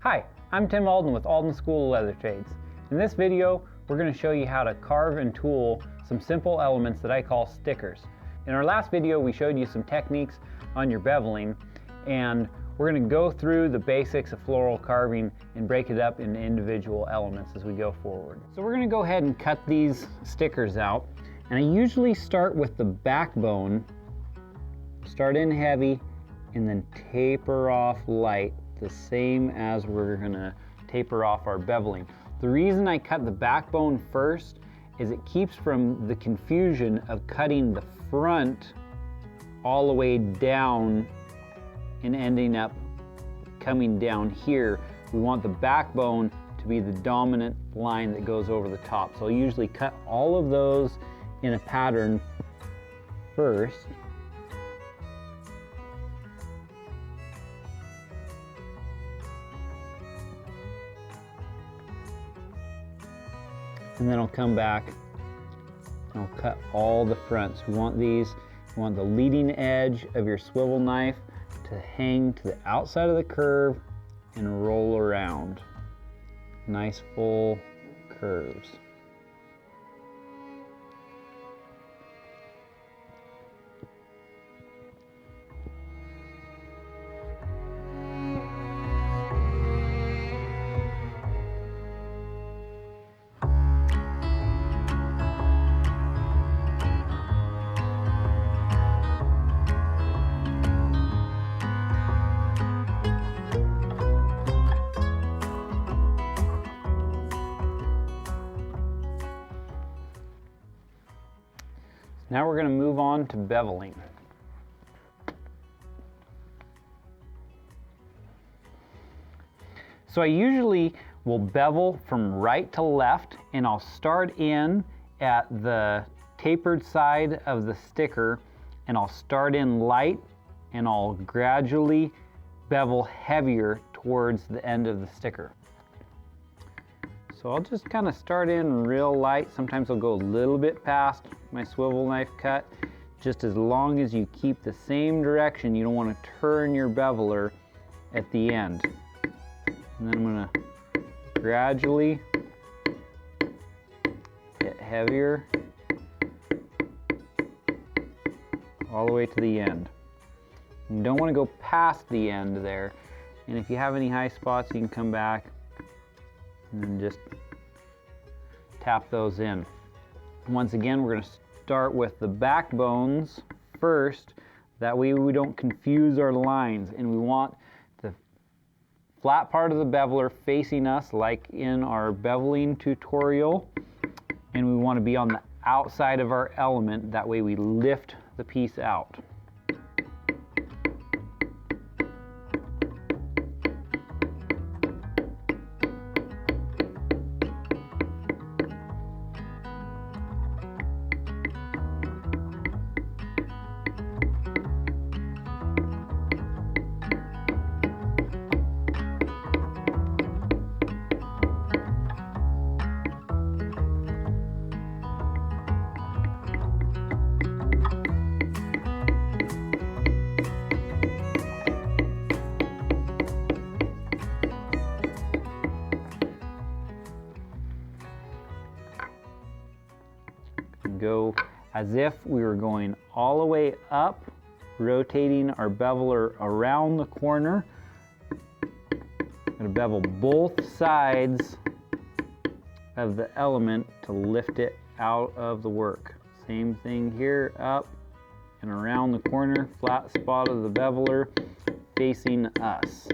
Hi, I'm Tim Alden with Alden School of Leather Trades. In this video, we're going to show you how to carve and tool some simple elements that I call stickers. In our last video, we showed you some techniques on your beveling, and we're going to go through the basics of floral carving and break it up into individual elements as we go forward. So we're going to go ahead and cut these stickers out, and I usually start with the backbone, start in heavy, and then taper off light, the same as we're going to taper off our beveling. The reason I cut the backbone first is it keeps from the confusion of cutting the front all the way down and ending up coming down here. We want the backbone to be the dominant line that goes over the top. So I'll usually cut all of those in a pattern first. And then I'll come back and I'll cut all the fronts. We want these, you want the leading edge of your swivel knife to hang to the outside of the curve and roll around. Nice full curves. Now we're going to move on to beveling. So I usually will bevel from right to left, and I'll start in at the tapered side of the sticker, and I'll start in light, and I'll gradually bevel heavier towards the end of the sticker. So I'll just kind of start in real light. Sometimes I'll go a little bit past my swivel knife cut, just as long as you keep the same direction. You don't want to turn your beveler at the end. And then I'm going to gradually get heavier all the way to the end. You don't want to go past the end there. And if you have any high spots, you can come back and then just tap those in. Once again, we're going to start with the backbones first. That way we don't confuse our lines, and we want the flat part of the beveler facing us like in our beveling tutorial, and we want to be on the outside of our element. That way we lift the piece out. Go as if we were going all the way up, rotating our beveler around the corner. I'm going to bevel both sides of the element to lift it out of the work. Same thing here, up and around the corner, flat spot of the beveler facing us.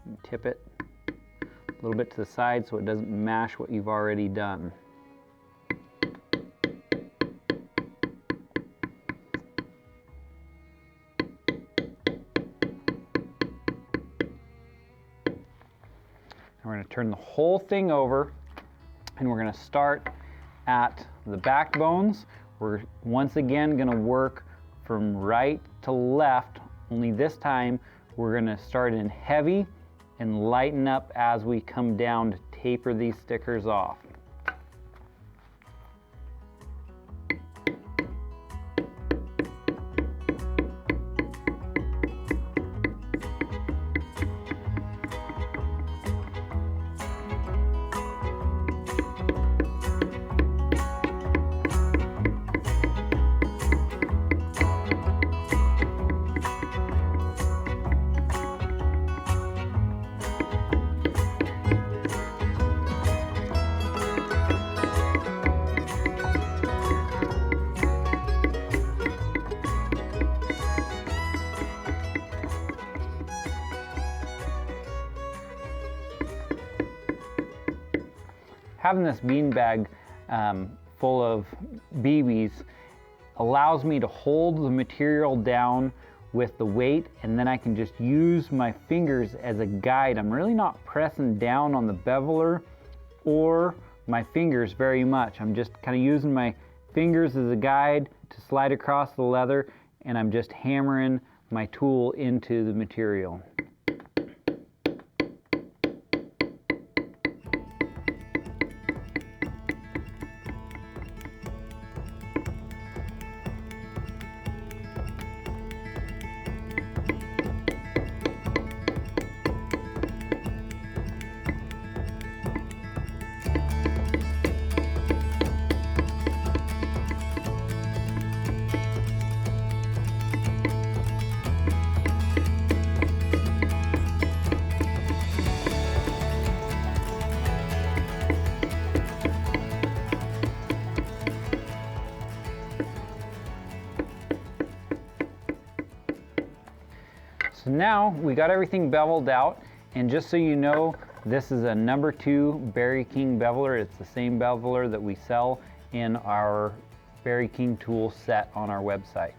And tip it a little bit to the side so it doesn't mash what you've already done. We're going to turn the whole thing over, and we're going to start at the backbones. We're once again going to work from right to left, only this time we're going to start in heavy and lighten up as we come down to taper these stickers off. having this bean bag full of BBs allows me to hold the material down with the weight, and then I can just use my fingers as a guide. I'm really not pressing down on the beveler or my fingers very much. I'm just kind of using my fingers as a guide to slide across the leather, and I'm just hammering my tool into the material. So now we got everything beveled out, and just so you know, this is a number 2 Berry King beveler. It's the same beveler that we sell in our Berry King tool set on our website.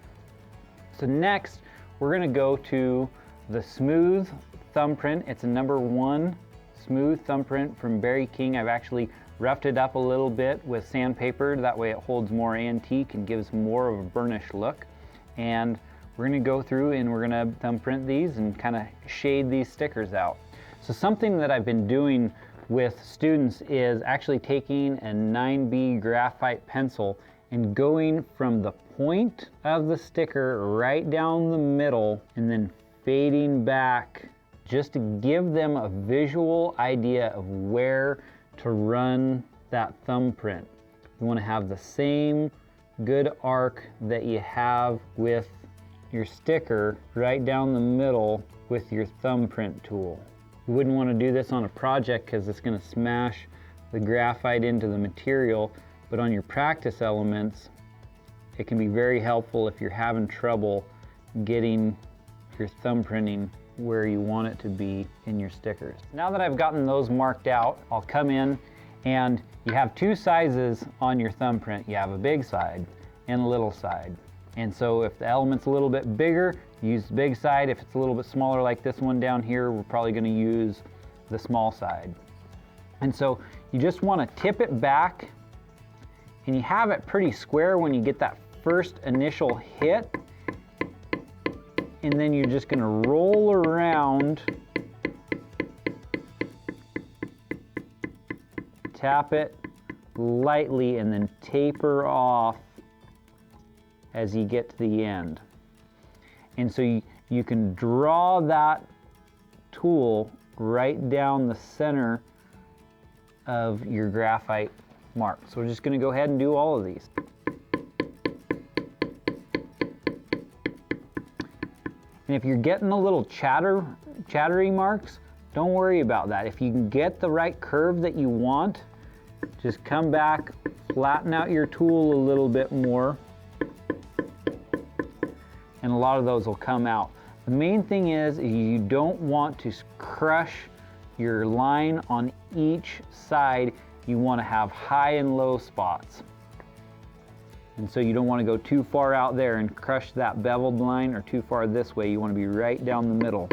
So next, we're gonna go to the smooth thumbprint. It's a number 1 smooth thumbprint from Berry King. I've actually roughed it up a little bit with sandpaper. That way it holds more antique and gives more of a burnished look. And we're gonna go through and we're gonna thumbprint these and kind of shade these stickers out. So something that I've been doing with students is actually taking a 9B graphite pencil and going from the point of the sticker right down the middle and then fading back just to give them a visual idea of where to run that thumbprint. You want to have the same good arc that you have with your sticker right down the middle with your thumbprint tool. You wouldn't want to do this on a project because it's going to smash the graphite into the material, but on your practice elements, it can be very helpful if you're having trouble getting your thumbprinting where you want it to be in your stickers. Now that I've gotten those marked out, I'll come in, and you have 2 sizes on your thumbprint. You have a big side and a little side. And so if the element's a little bit bigger, use the big side. If it's a little bit smaller like this one down here, we're probably gonna use the small side. And so you just wanna tip it back, and you have it pretty square when you get that first initial hit. And then you're just gonna roll around, tap it lightly, and then taper off as you get to the end. And so you can draw that tool right down the center of your graphite mark. So we're just gonna go ahead and do all of these. And if you're getting a little chattery marks, don't worry about that. If you can get the right curve that you want, just come back, flatten out your tool a little bit more, and a lot of those will come out. The main thing is you don't want to crush your line on each side. You want to have high and low spots. And so you don't want to go too far out there and crush that beveled line, or too far this way. You want to be right down the middle.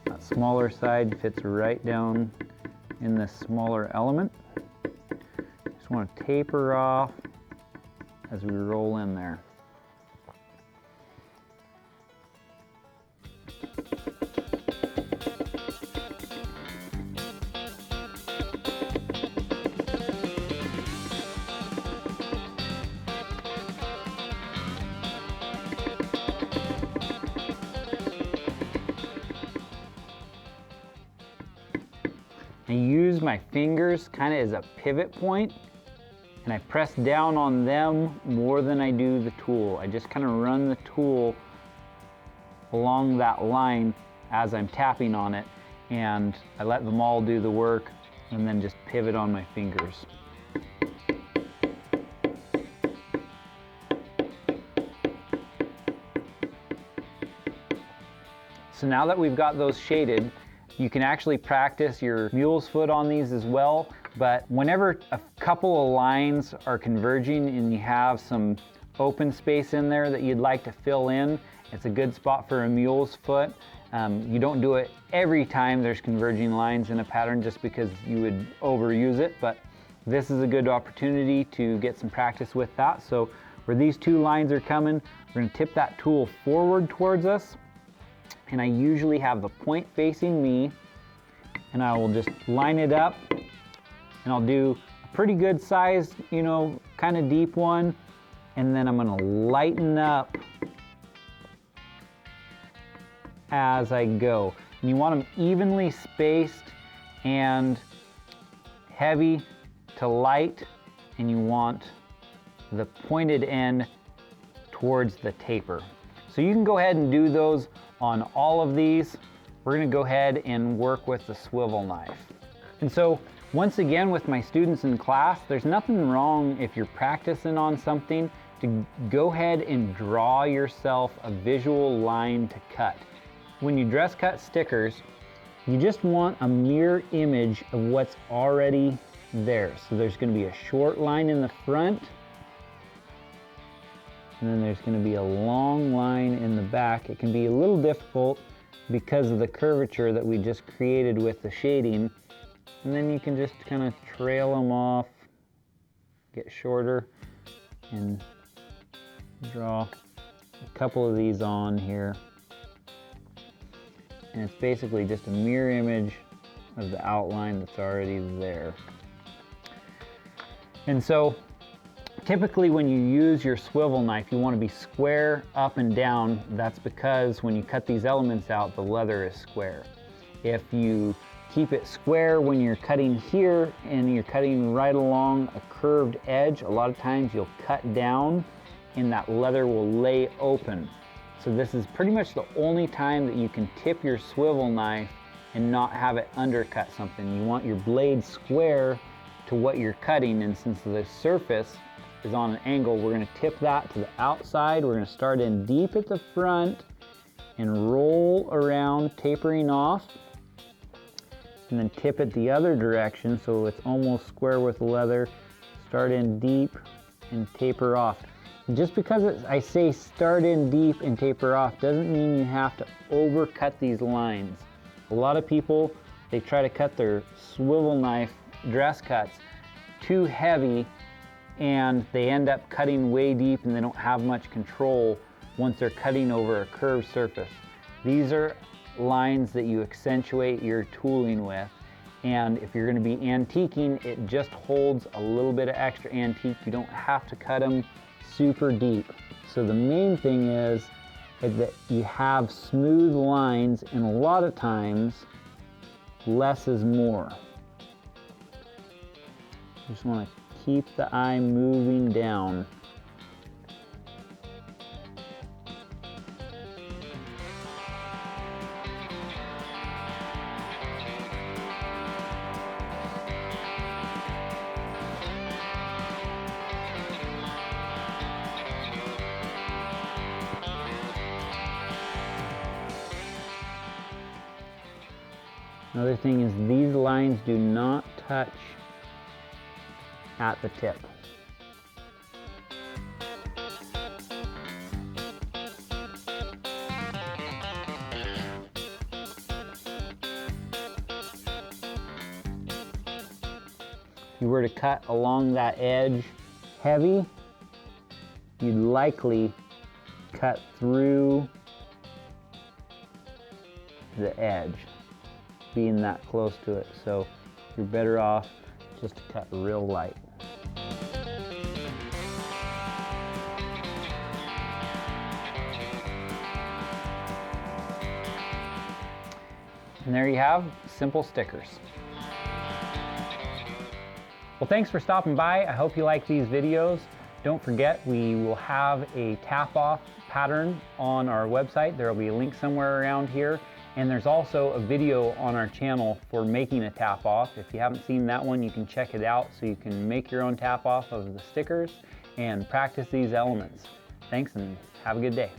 That smaller side fits right down in this smaller element. Just want to taper off as we roll in there. I use my fingers kind of as a pivot point, and I press down on them more than I do the tool. I just kind of run the tool along that line as I'm tapping on it, and I let them all do the work and then just pivot on my fingers. So now that we've got those shaded, you can actually practice your mule's foot on these as well, but whenever a couple of lines are converging and you have some open space in there that you'd like to fill in, it's a good spot for a mule's foot. You don't do it every time there's converging lines in a pattern just because you would overuse it, but this is a good opportunity to get some practice with that. So where these two lines are coming, we're going to tip that tool forward towards us, and I usually have the point facing me, and I will just line it up, and I'll do a pretty good size, you know, kind of deep one, and then I'm going to lighten up as I go. And you want them evenly spaced and heavy to light, and you want the pointed end towards the taper. So you can go ahead and do those on all of these. We're going to go ahead and work with the swivel knife. And so once again with my students in class, there's nothing wrong if you're practicing on something to go ahead and draw yourself a visual line to cut. When you dress cut stickers, you just want a mirror image of what's already there. So there's going to be a short line in the front, and then there's going to be a long line in the back. It can be a little difficult because of the curvature that we just created with the shading, and then you can just kind of trail them off, get shorter, and draw a couple of these on here. And it's basically just a mirror image of the outline that's already there. And so typically when you use your swivel knife, you want to be square up and down. That's because when you cut these elements out, the leather is square. If you keep it square when you're cutting here and you're cutting right along a curved edge, a lot of times you'll cut down and that leather will lay open. So this is pretty much the only time that you can tip your swivel knife and not have it undercut something. You want your blade square to what you're cutting, and since the surface is on an angle, we're going to tip that to the outside. We're going to start in deep at the front and roll around, tapering off, and then tip it the other direction so it's almost square with leather. Start in deep and taper off. Just because I say start in deep and taper off doesn't mean you have to overcut these lines. A lot of people, they try to cut their swivel knife dress cuts too heavy, and they end up cutting way deep and they don't have much control once they're cutting over a curved surface. These are lines that you accentuate your tooling with, and if you're going to be antiquing, it just holds a little bit of extra antique. You don't have to cut them super deep. So the main thing is that you have smooth lines, and a lot of times less is more. You just want to keep the eye moving down. Another thing is these lines do not touch at the tip. If you were to cut along that edge heavy, you'd likely cut through the edge, being that close to it. So you're better off just to cut real light. And there you have simple stickers. Well, thanks for stopping by. I hope you like these videos. Don't forget, we will have a tap-off pattern on our website. There will be a link somewhere around here. And there's also a video on our channel for making a tap-off. If you haven't seen that one, you can check it out so you can make your own tap-off of the stickers and practice these elements. Thanks, and have a good day.